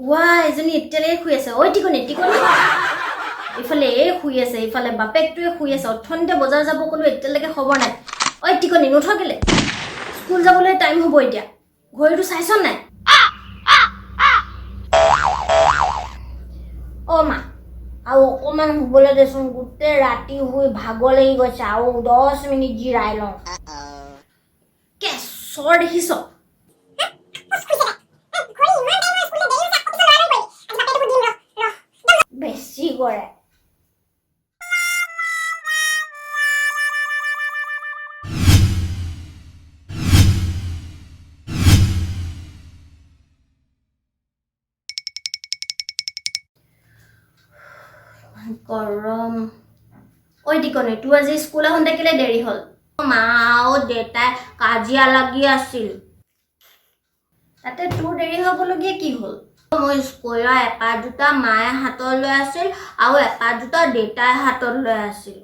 ওয়া এজনী এতিয়ালে শুই আছে ঐ টিকনি ইফালে শুই আছে ইফালে বাপেকটোৱে শুই আছে অথনিতে বজাৰ যাব কলো এতিয়ালৈকে খবৰ নাই ঐ টিকনি নুঠকিলে স্কুল যাবলৈ টাইম হ'ব এতিয়া ঘড়ীটো চাইছ নাই ও মা আৰু অকমান শুবলৈ দেচোন গোটেই ৰাতি শুই ভাগৰ লাগি গৈছে আৰু 10 মিনিট জিৰাই লওঁ কেছৰ দেখিছ বেছি কৰে গৰম ঐ টিকনি তোৰ আজি স্কুল এখন দেখিলে দেৰি হ'ল মা আৰু দেউতাই কাজিয়া লাগি আছিল তাতে তোৰ দেৰি হ'বলগীয়া কি হ'ল মই স্কুলৰ এপাত দুটা মায়ে হাতত লৈ আছিল আৰু এপাত দুটা দেউতাই হাতত লৈ আছিল